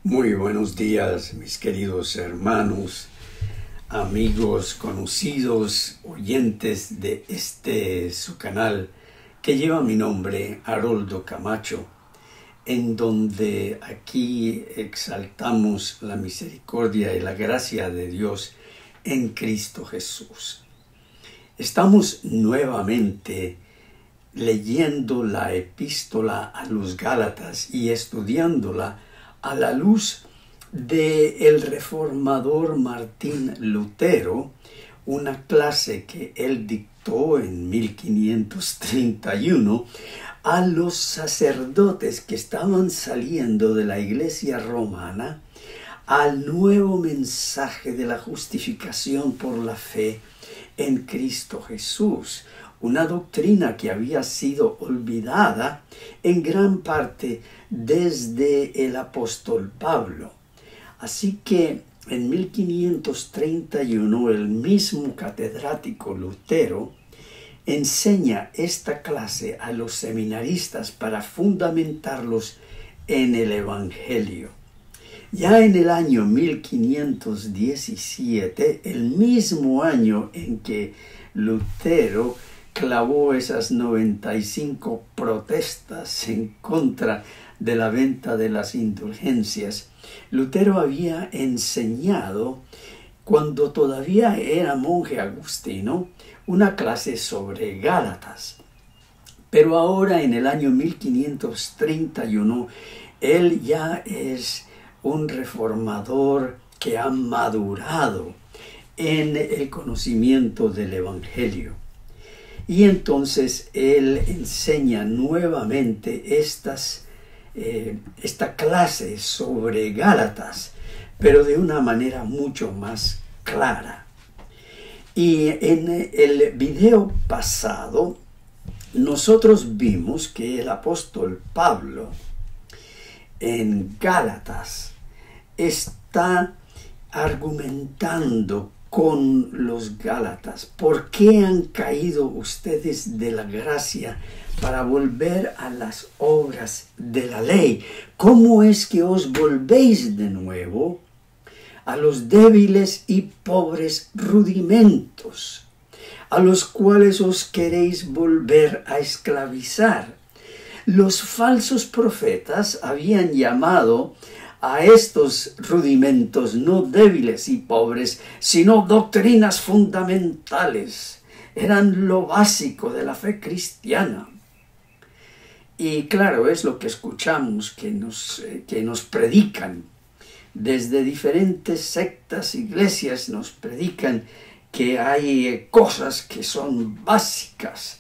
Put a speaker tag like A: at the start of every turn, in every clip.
A: Muy buenos días, mis queridos hermanos, amigos, conocidos, oyentes de su canal que lleva mi nombre, Haroldo Camacho, en donde aquí exaltamos la misericordia y la gracia de Dios en Cristo Jesús. Estamos nuevamente leyendo la epístola a los Gálatas y estudiándola a la luz del reformador Martín Lutero, una clase que él dictó en 1531 a los sacerdotes que estaban saliendo de la iglesia romana al nuevo mensaje de la justificación por la fe en Cristo Jesús, una doctrina que había sido olvidada en gran parte desde el apóstol Pablo. Así que en 1531 el mismo catedrático Lutero enseña esta clase a los seminaristas para fundamentarlos en el Evangelio. Ya en el año 1517, el mismo año en que Lutero clavó esas 95 protestas en contra de la venta de las indulgencias, Lutero había enseñado, cuando todavía era monje agustino, una clase sobre Gálatas. Pero ahora, en el año 1531, él ya es un reformador que ha madurado en el conocimiento del Evangelio. Y entonces él enseña nuevamente esta clase sobre Gálatas, pero de una manera mucho más clara. Y en el video pasado, nosotros vimos que el apóstol Pablo en Gálatas está argumentando con los Gálatas. ¿Por qué han caído ustedes de la gracia para volver a las obras de la ley? ¿Cómo es que os volvéis de nuevo a los débiles y pobres rudimentos, a los cuales os queréis volver a esclavizar? Los falsos profetas habían llamado a estos rudimentos no débiles y pobres, sino doctrinas fundamentales. Eran lo básico de la fe cristiana. Y claro, es lo que escuchamos que nos predican. Desde diferentes sectas, iglesias, nos predican que hay cosas que son básicas.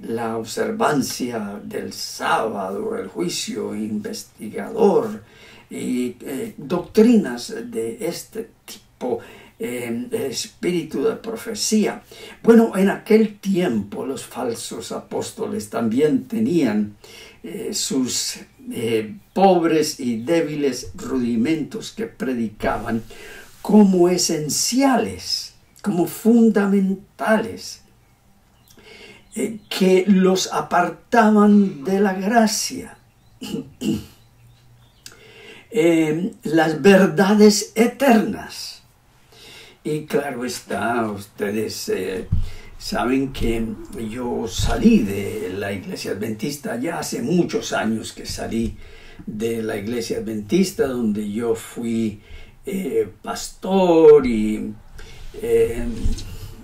A: La observancia del sábado, el juicio investigador y doctrinas de este tipo, el espíritu de profecía. Bueno, en aquel tiempo los falsos apóstoles también tenían sus pobres y débiles rudimentos que predicaban como esenciales, como fundamentales, que los apartaban de la gracia. Las verdades eternas. Y claro está, ustedes saben que yo salí de la iglesia adventista, ya hace muchos años que salí de la iglesia adventista, donde yo fui pastor y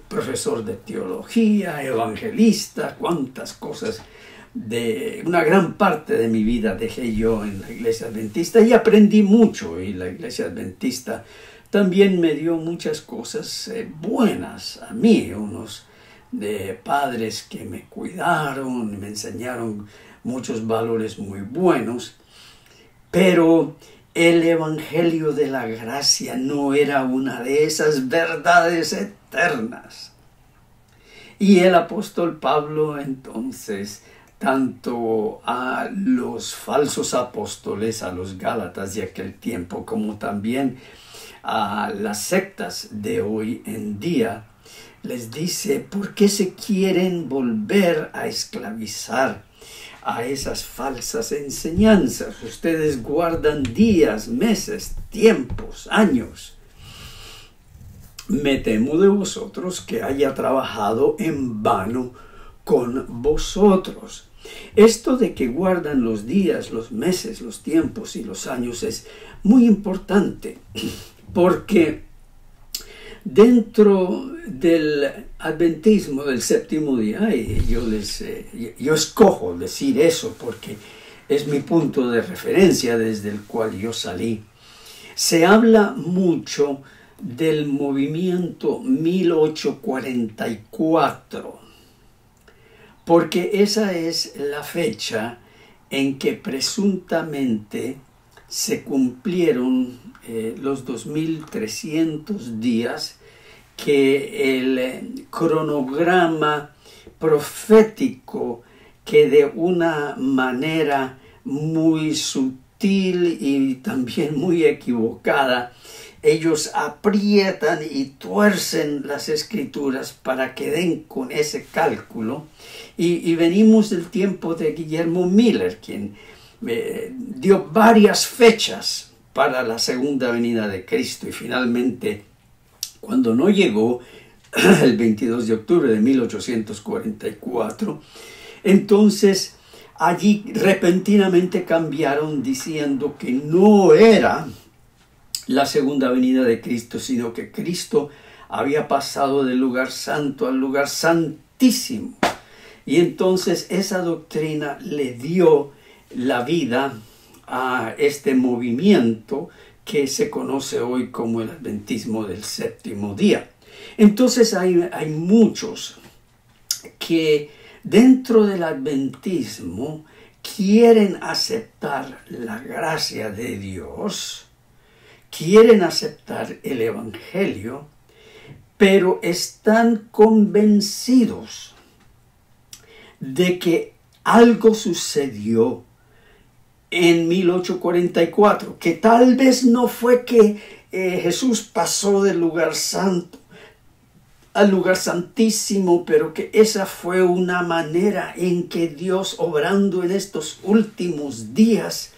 A: profesor de teología, evangelista, cuántas cosas. De una gran parte de mi vida dejé yo en la iglesia adventista y aprendí mucho, y la iglesia adventista también me dio muchas cosas buenas a mí, unos de padres que me cuidaron, me enseñaron muchos valores muy buenos, pero el evangelio de la gracia no era una de esas verdades eternas. Y el apóstol Pablo entonces, tanto a los falsos apóstoles, a los Gálatas de aquel tiempo, como también a las sectas de hoy en día, les dice: ¿por qué se quieren volver a esclavizar a esas falsas enseñanzas. Ustedes guardan días, meses, tiempos, años. Me temo de vosotros que haya trabajado en vano con vosotros. Esto de que guardan los días, los meses, los tiempos y los años es muy importante, porque dentro del adventismo del séptimo día, y yo escojo decir eso porque es mi punto de referencia desde el cual yo salí, se habla mucho del movimiento 1844, porque esa es la fecha en que presuntamente se cumplieron los 2300 días que el cronograma profético, que de una manera muy sutil y también muy equivocada, ellos aprietan y tuercen las escrituras para que den con ese cálculo. Y venimos del tiempo de Guillermo Miller, quien dio varias fechas para la segunda venida de Cristo, y finalmente, cuando no llegó el 22 de octubre de 1844, entonces allí repentinamente cambiaron diciendo que no era la segunda venida de Cristo, sino que Cristo había pasado del lugar santo al lugar santísimo. Y entonces esa doctrina le dio la vida a este movimiento que se conoce hoy como el adventismo del séptimo día. Entonces hay muchos que dentro del adventismo quieren aceptar la gracia de Dios, quieren aceptar el Evangelio, pero están convencidos de que algo sucedió en 1844, que tal vez no fue que Jesús pasó del lugar santo al lugar santísimo, pero que esa fue una manera en que Dios, obrando en estos últimos días,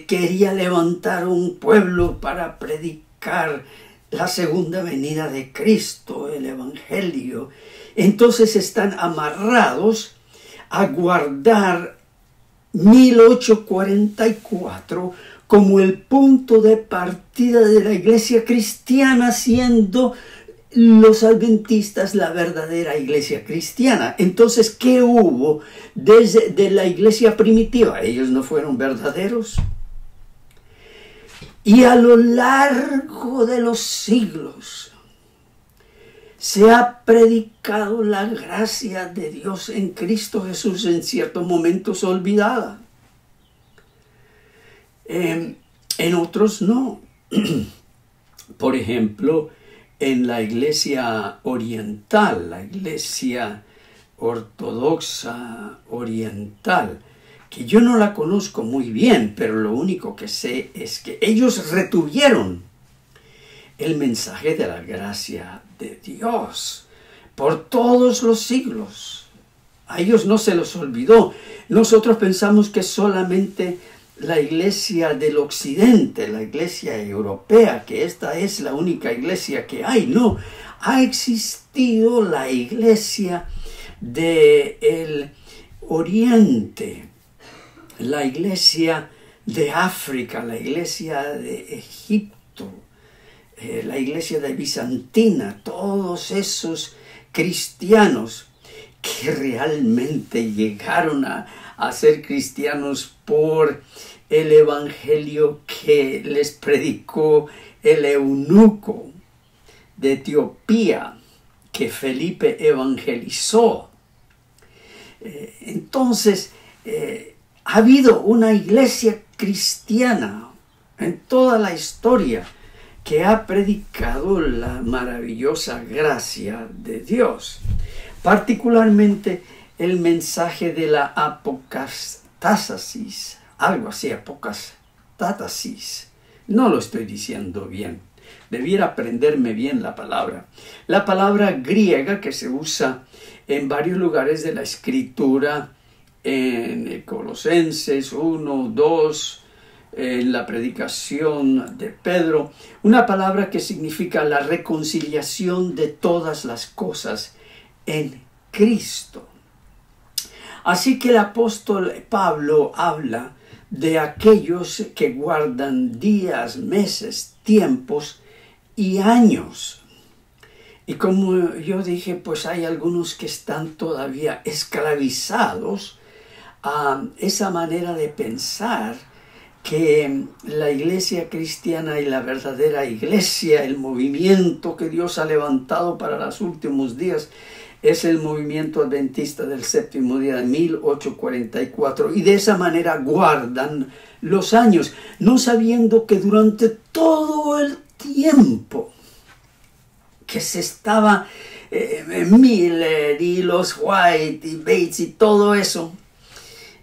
A: quería levantar un pueblo para predicar la segunda venida de Cristo, el Evangelio. Entonces están amarrados a guardar 1844 como el punto de partida de la iglesia cristiana, siendo los adventistas la verdadera iglesia cristiana. Entonces, ¿qué hubo desde la iglesia primitiva? Ellos no fueron verdaderos. Y a lo largo de los siglos se ha predicado la gracia de Dios en Cristo Jesús, en ciertos momentos olvidada. En otros no. Por ejemplo, en la iglesia oriental, la iglesia ortodoxa oriental, que yo no la conozco muy bien, pero lo único que sé es que ellos retuvieron el mensaje de la gracia de Dios por todos los siglos. A ellos no se los olvidó. Nosotros pensamos que solamente la iglesia del occidente, la iglesia europea, que esta es la única iglesia que hay. No, ha existido la iglesia del oriente, la iglesia de África, la iglesia de Egipto, la iglesia de Bizantina, todos esos cristianos que realmente llegaron a ser cristianos por el evangelio que les predicó el eunuco de Etiopía, que Felipe evangelizó. Entonces, ha habido una iglesia cristiana en toda la historia que ha predicado la maravillosa gracia de Dios, particularmente el mensaje de la apocastasis, algo así, apocastasis. No lo estoy diciendo bien, debiera aprenderme bien la palabra. La palabra griega que se usa en varios lugares de la Escritura, en Colosenses 1, 2, en la predicación de Pedro, una palabra que significa la reconciliación de todas las cosas en Cristo. Así que el apóstol Pablo habla de aquellos que guardan días, meses, tiempos y años. Y como yo dije, pues hay algunos que están todavía esclavizados a esa manera de pensar que la iglesia cristiana y la verdadera iglesia, el movimiento que Dios ha levantado para los últimos días, es el movimiento adventista del séptimo día de 1844. Y de esa manera guardan los años, no sabiendo que durante todo el tiempo que se estaba Miller y los White y Bates y todo eso,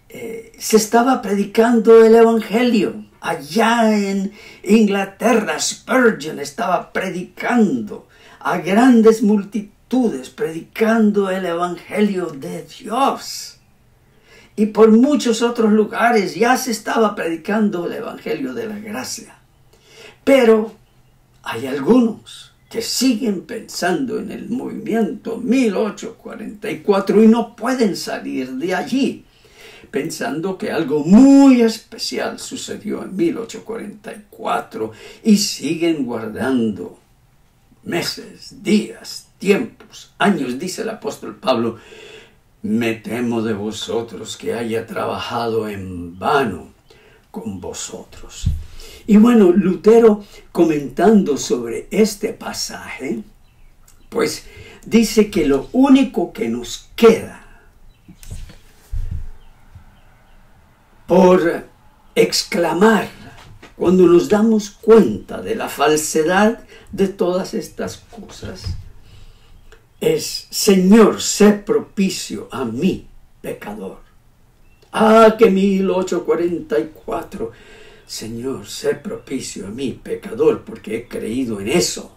A: se estaba predicando el evangelio. Allá en Inglaterra, Spurgeon estaba predicando a grandes multitudes, predicando el evangelio de Dios. Y por muchos otros lugares ya se estaba predicando el evangelio de la gracia. Pero hay algunos que siguen pensando en el movimiento 1844 y no pueden salir de allí, pensando que algo muy especial sucedió en 1844 y siguen guardando meses, días, tiempos, años. Dice el apóstol Pablo: me temo de vosotros que haya trabajado en vano con vosotros. Y bueno, Lutero, comentando sobre este pasaje, pues dice que lo único que nos queda por exclamar cuando nos damos cuenta de la falsedad de todas estas cosas es: Señor, sé propicio a mí, pecador. Ah, que 1844, Señor, sé propicio a mí, pecador, porque he creído en eso.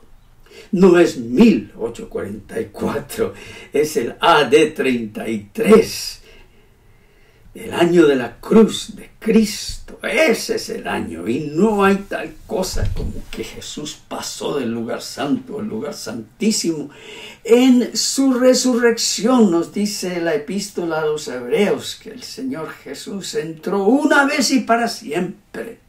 A: No es 1844, es el AD 33. El año de la cruz de Cristo, ese es el año. Y no hay tal cosa como que Jesús pasó del lugar santo al lugar santísimo. En su resurrección, nos dice la epístola a los Hebreos, que el Señor Jesús entró una vez y para siempre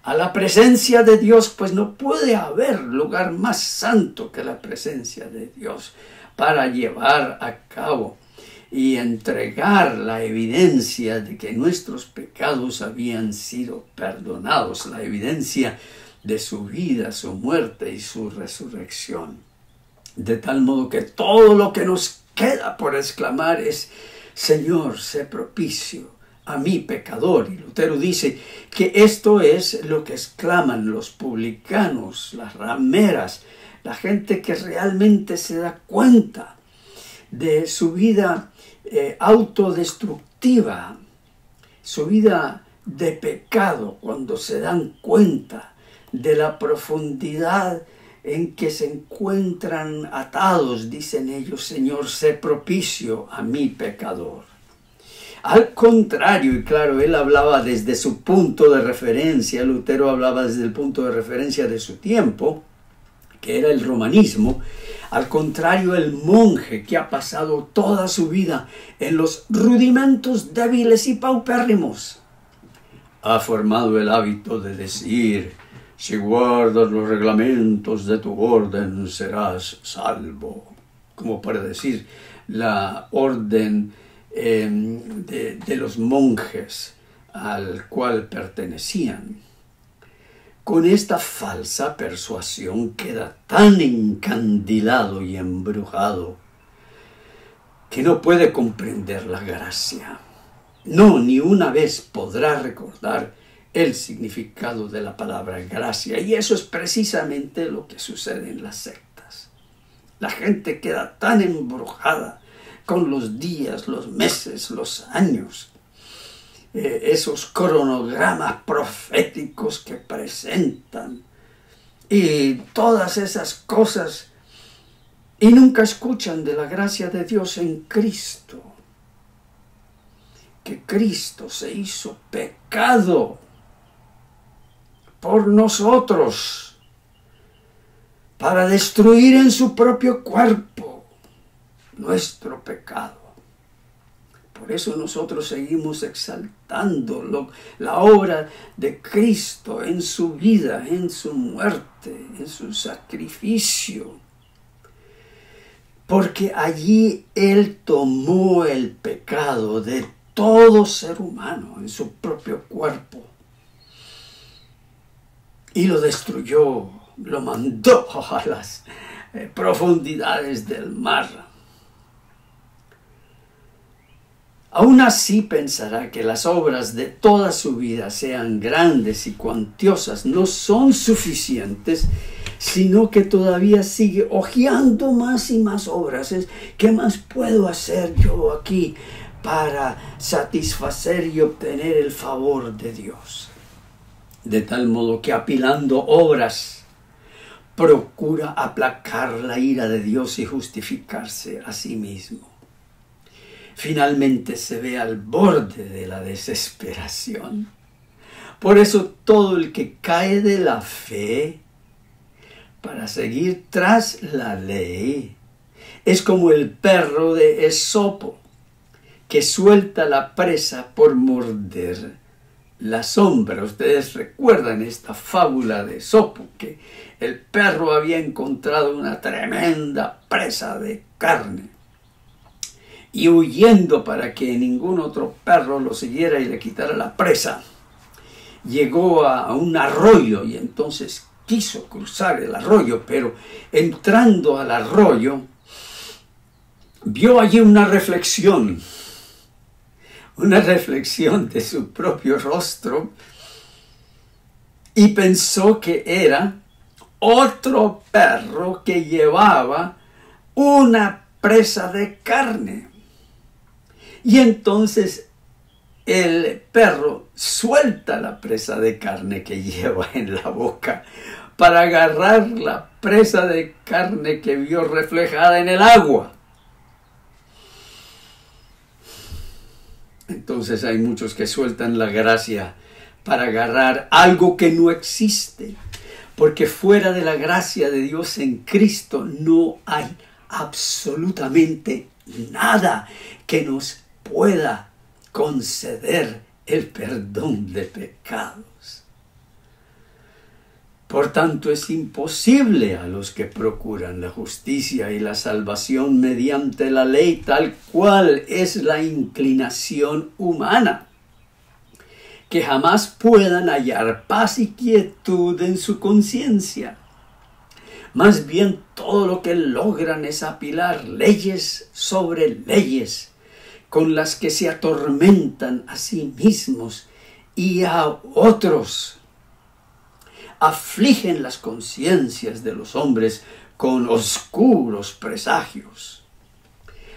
A: a la presencia de Dios, pues no puede haber lugar más santo que la presencia de Dios para llevar a cabo y entregar la evidencia de que nuestros pecados habían sido perdonados, la evidencia de su vida, su muerte y su resurrección. De tal modo que todo lo que nos queda por exclamar es: Señor, sé propicio a mí, pecador. Y Lutero dice que esto es lo que exclaman los publicanos, las rameras, la gente que realmente se da cuenta de su vida autodestructiva, su vida de pecado, cuando se dan cuenta de la profundidad en que se encuentran atados. Dicen ellos: Señor, sé propicio a mí, pecador. Al contrario, y claro, él hablaba desde su punto de referencia, Lutero hablaba desde el punto de referencia de su tiempo, que era el romanismo. Al contrario, el monje que ha pasado toda su vida en los rudimentos débiles y paupérrimos, ha formado el hábito de decir: si guardas los reglamentos de tu orden, serás salvo. Como para decir la orden de los monjes al cual pertenecían. Con esta falsa persuasión queda tan encandilado y embrujado que no puede comprender la gracia. No, ni una vez podrá recordar el significado de la palabra gracia. Y eso es precisamente lo que sucede en las sectas. La gente queda tan embrujada con los días, los meses, los años, esos cronogramas proféticos que presentan y todas esas cosas y nunca escuchan de la gracia de Dios en Cristo. Que Cristo se hizo pecado por nosotros para destruir en su propio cuerpo nuestro pecado. Por eso nosotros seguimos exaltando la obra de Cristo en su vida, en su muerte, en su sacrificio. Porque allí Él tomó el pecado de todo ser humano en su propio cuerpo y lo destruyó, lo mandó a las profundidades del mar. Aún así pensará que las obras de toda su vida, sean grandes y cuantiosas, no son suficientes, sino que todavía sigue hojeando más y más obras. ¿Qué más puedo hacer yo aquí para satisfacer y obtener el favor de Dios? De tal modo que apilando obras, procura aplacar la ira de Dios y justificarse a sí mismo. Finalmente se ve al borde de la desesperación. Por eso todo el que cae de la fe para seguir tras la ley es como el perro de Esopo, que suelta la presa por morder la sombra. Ustedes recuerdan esta fábula de Esopo, que el perro había encontrado una tremenda presa de carne. Y huyendo para que ningún otro perro lo siguiera y le quitara la presa, llegó a un arroyo y entonces quiso cruzar el arroyo, pero entrando al arroyo, vio allí una reflexión de su propio rostro y pensó que era otro perro que llevaba una presa de carne. Y entonces el perro suelta la presa de carne que lleva en la boca para agarrar la presa de carne que vio reflejada en el agua. Entonces hay muchos que sueltan la gracia para agarrar algo que no existe, porque fuera de la gracia de Dios en Cristo no hay absolutamente nada que nos pueda conceder el perdón de pecados. Por tanto, es imposible a los que procuran la justicia y la salvación mediante la ley, tal cual es la inclinación humana, que jamás puedan hallar paz y quietud en su conciencia. Más bien, todo lo que logran es apilar leyes sobre leyes, con las que se atormentan a sí mismos y a otros. Afligen las conciencias de los hombres con oscuros presagios.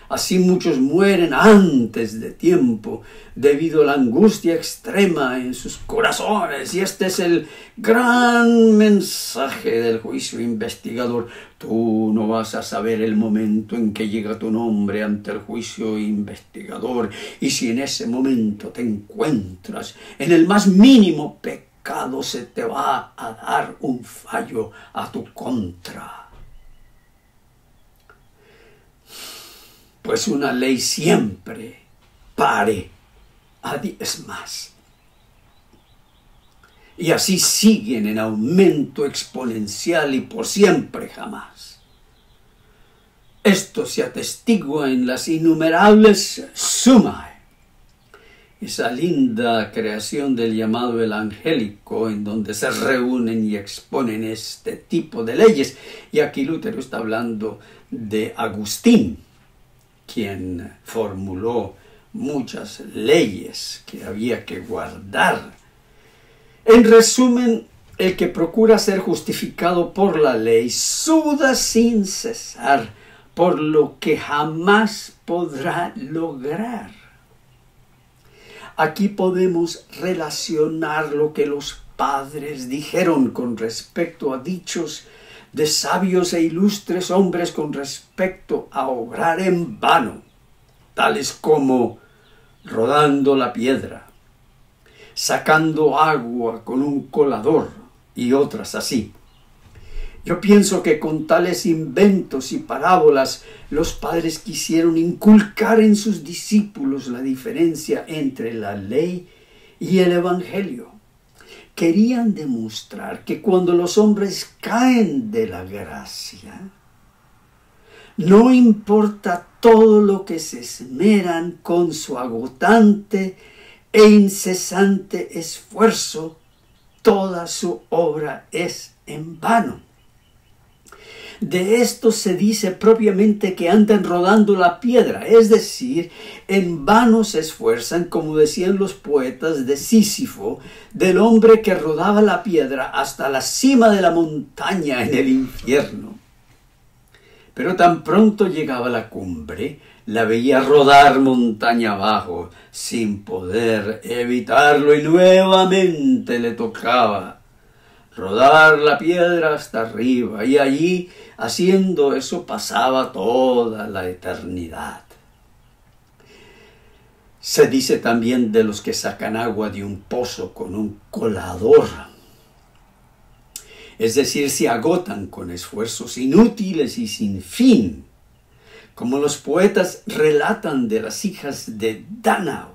A: Así muchos mueren antes de tiempo debido a la angustia extrema en sus corazones. Y este es el gran mensaje del juicio investigador. Tú no vas a saber el momento en que llega tu nombre ante el juicio investigador. Y si en ese momento te encuentras en el más mínimo pecado, se te va a dar un fallo a tu contra. Pues una ley siempre pare a 10 más. Y así siguen en aumento exponencial y por siempre jamás. Esto se atestigua en las innumerables sumae, esa linda creación del llamado el angélico, en donde se reúnen y exponen este tipo de leyes. Y aquí Lutero está hablando de Agustín, quien formuló muchas leyes que había que guardar. En resumen, el que procura ser justificado por la ley suda sin cesar por lo que jamás podrá lograr. Aquí podemos relacionar lo que los padres dijeron con respecto a dichos de sabios e ilustres hombres con respecto a obrar en vano, tales como rodando la piedra, sacando agua con un colador y otras así. Yo pienso que con tales inventos y parábolas los padres quisieron inculcar en sus discípulos la diferencia entre la ley y el evangelio. Querían demostrar que cuando los hombres caen de la gracia, no importa todo lo que se esmeran con su agotante e incesante esfuerzo, toda su obra es en vano. De esto se dice propiamente que andan rodando la piedra, es decir, en vano se esfuerzan, como decían los poetas de Sísifo, del hombre que rodaba la piedra hasta la cima de la montaña en el infierno. Pero tan pronto llegaba a la cumbre, la veía rodar montaña abajo, sin poder evitarlo, y nuevamente le tocaba rodar la piedra hasta arriba, y allí, haciendo eso, pasaba toda la eternidad. Se dice también de los que sacan agua de un pozo con un colador, es decir, se agotan con esfuerzos inútiles y sin fin, como los poetas relatan de las hijas de Dánao,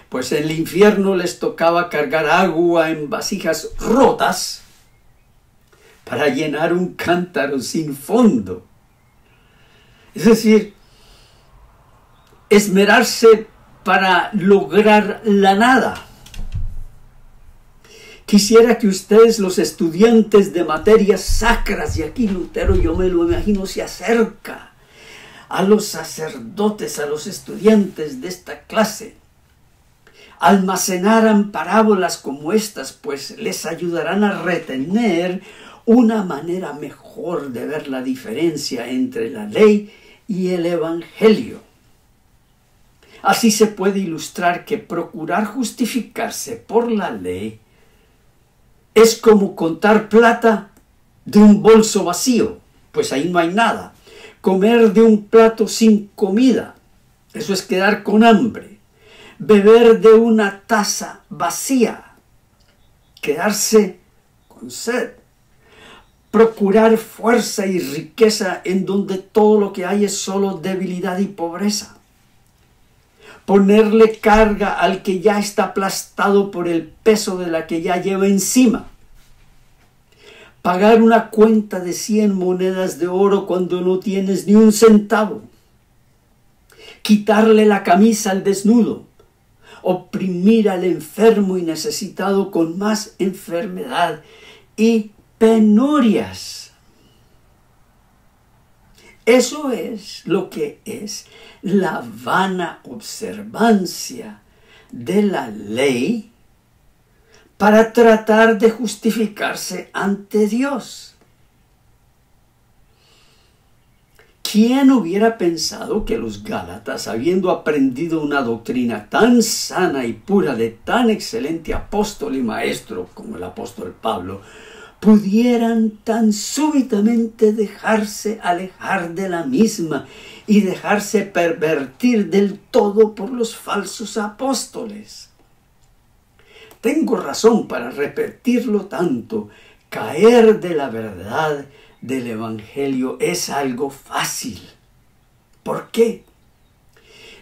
A: pues en el infierno les tocaba cargar agua en vasijas rotas para llenar un cántaro sin fondo. Es decir, esmerarse para lograr la nada. Quisiera que ustedes, los estudiantes de materias sacras, y aquí Lutero, yo me lo imagino, se acerca a los sacerdotes, a los estudiantes de esta clase, almacenaran parábolas como estas, pues les ayudarán a retener una manera mejor de ver la diferencia entre la ley y el evangelio. Así se puede ilustrar que procurar justificarse por la ley es como contar plata de un bolso vacío, pues ahí no hay nada. Comer de un plato sin comida, eso es quedar con hambre. Beber de una taza vacía, quedarse con sed. Procurar fuerza y riqueza en donde todo lo que hay es solo debilidad y pobreza. Ponerle carga al que ya está aplastado por el peso de la que ya lleva encima. Pagar una cuenta de 100 monedas de oro cuando no tienes ni un centavo. Quitarle la camisa al desnudo. Oprimir al enfermo y necesitado con más enfermedad y penurias. Eso es lo que es la vana observancia de la ley para tratar de justificarse ante Dios. ¿Quién hubiera pensado que los Gálatas, habiendo aprendido una doctrina tan sana y pura de tan excelente apóstol y maestro como el apóstol Pablo, pudieran tan súbitamente dejarse alejar de la misma y dejarse pervertir del todo por los falsos apóstoles? Tengo razón para repetirlo tanto. Caer de la verdad del Evangelio es algo fácil. ¿Por qué?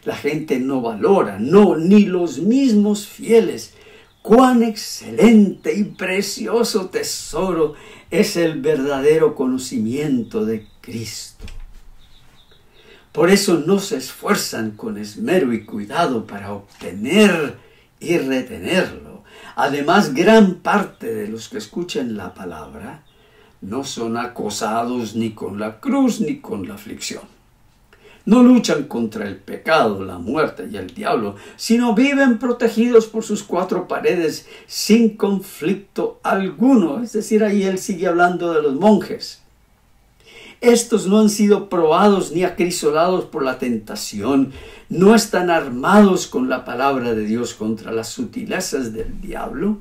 A: La gente no valora, ni los mismos fieles, cuán excelente y precioso tesoro es el verdadero conocimiento de Cristo. Por eso no se esfuerzan con esmero y cuidado para obtener y retenerlo. Además, gran parte de los que escuchan la palabra no son acosados ni con la cruz ni con la aflicción. No luchan contra el pecado, la muerte y el diablo, sino viven protegidos por sus 4 paredes sin conflicto alguno. Es decir, ahí él sigue hablando de los monjes. Estos no han sido probados ni acrisolados por la tentación, no están armados con la palabra de Dios contra las sutilezas del diablo.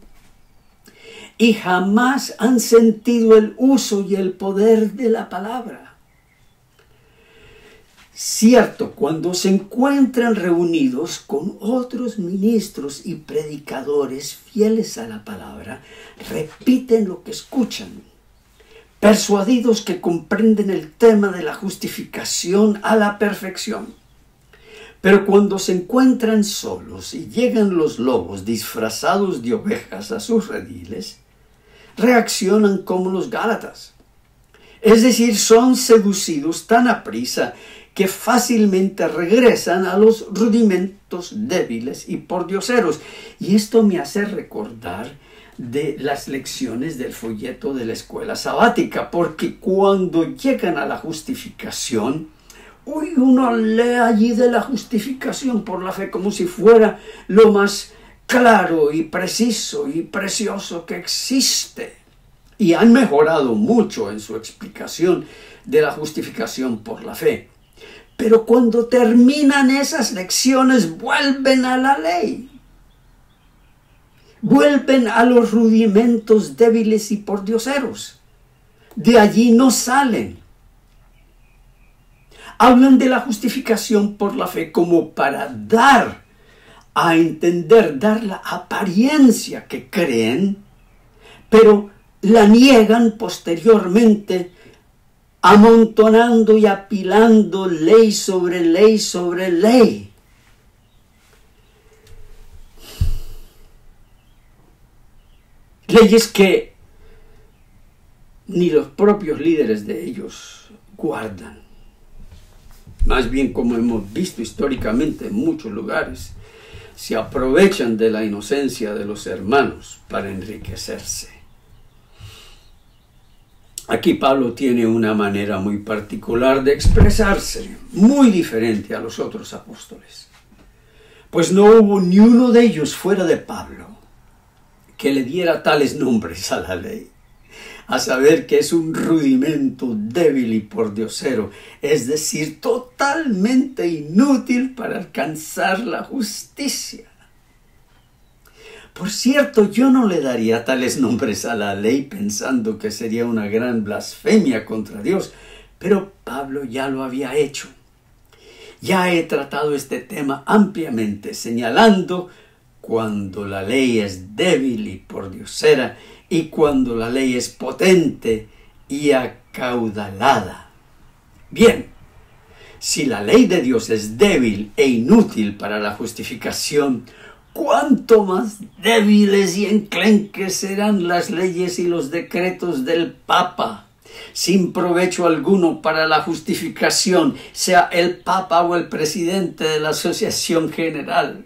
A: y jamás han sentido el uso y el poder de la palabra. Cierto, cuando se encuentran reunidos con otros ministros y predicadores fieles a la palabra, repiten lo que escuchan, persuadidos que comprenden el tema de la justificación a la perfección. Pero cuando se encuentran solos y llegan los lobos disfrazados de ovejas a sus rediles, reaccionan como los Gálatas. Es decir, son seducidos tan aprisa que fácilmente regresan a los rudimentos débiles y pordioseros. Y esto me hace recordar de las lecciones del folleto de la escuela sabática, porque cuando llegan a la justificación, uno lee allí de la justificación por la fe como si fuera lo más claro y preciso y precioso que existe. Y han mejorado mucho en su explicación de la justificación por la fe. Pero cuando terminan esas lecciones, vuelven a la ley. Vuelven a los rudimentos débiles y pordioseros. De allí no salen. Hablan de la justificación por la fe como para dar a entender, dar la apariencia que creen, pero la niegan posteriormente, amontonando y apilando ley sobre ley sobre ley. Leyes que ni los propios líderes de ellos guardan. Más bien, como hemos visto históricamente en muchos lugares, se aprovechan de la inocencia de los hermanos para enriquecerse. Aquí Pablo tiene una manera muy particular de expresarse, muy diferente a los otros apóstoles. Pues no hubo ni uno de ellos fuera de Pablo que le diera tales nombres a la ley, a saber que es un rudimento débil y pordiosero, es decir, totalmente inútil para alcanzar la justicia. Por cierto, yo no le daría tales nombres a la ley pensando que sería una gran blasfemia contra Dios, pero Pablo ya lo había hecho. Ya he tratado este tema ampliamente, señalando cuando la ley es débil y pordiosera y cuando la ley es potente y acaudalada. Bien, si la ley de Dios es débil e inútil para la justificación, ¿cuánto más débiles y enclenques serán las leyes y los decretos del Papa, sin provecho alguno para la justificación, sea el Papa o el presidente de la Asociación General?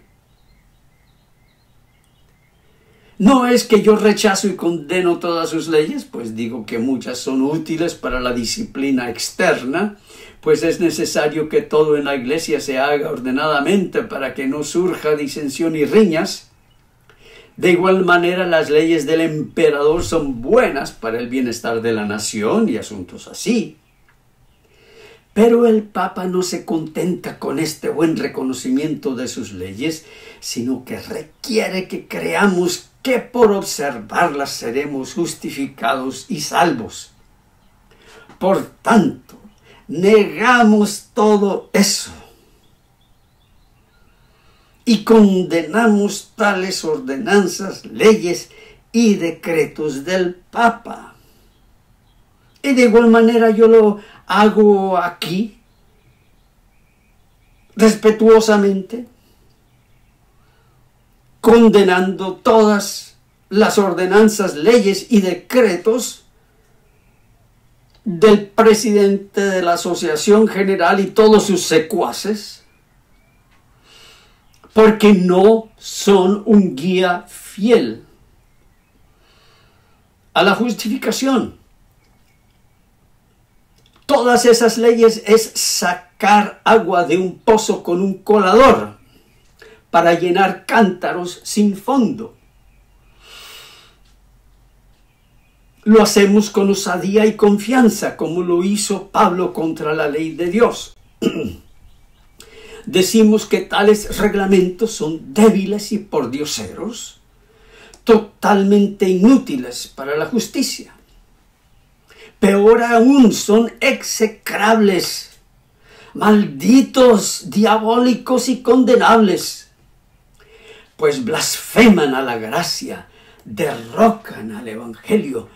A: No es que yo rechazo y condeno todas sus leyes, pues digo que muchas son útiles para la disciplina externa, pues es necesario que todo en la iglesia se haga ordenadamente para que no surja disensión y riñas. De igual manera, las leyes del emperador son buenas para el bienestar de la nación y asuntos así. Pero el Papa no se contenta con este buen reconocimiento de sus leyes, sino que requiere que creamos que por observarlas seremos justificados y salvos. Por tanto, negamos todo eso y condenamos tales ordenanzas, leyes y decretos del Papa. Y de igual manera yo lo hago aquí, respetuosamente, condenando todas las ordenanzas, leyes y decretos del presidente de la Asociación General y todos sus secuaces, porque no son un guía fiel a la justificación. Todas esas leyes es sacar agua de un pozo con un colador para llenar cántaros sin fondo. Lo hacemos con osadía y confianza, como lo hizo Pablo contra la ley de Dios. Decimos que tales reglamentos son débiles y pordioseros. totalmente inútiles para la justicia. Peor aún, son execrables, malditos, diabólicos y condenables, pues blasfeman a la gracia, derrocan al Evangelio,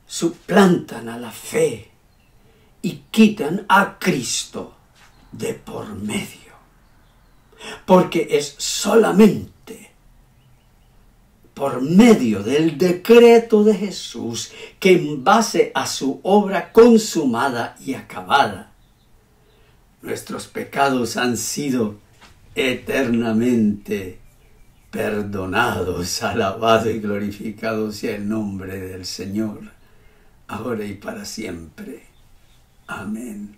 A: suplantan a la fe y quitan a Cristo de por medio. Porque es solamente por medio del decreto de Jesús que en base a su obra consumada y acabada, nuestros pecados han sido eternamente perdonados. Alabado y glorificado sea el nombre del Señor, ahora y para siempre. Amén.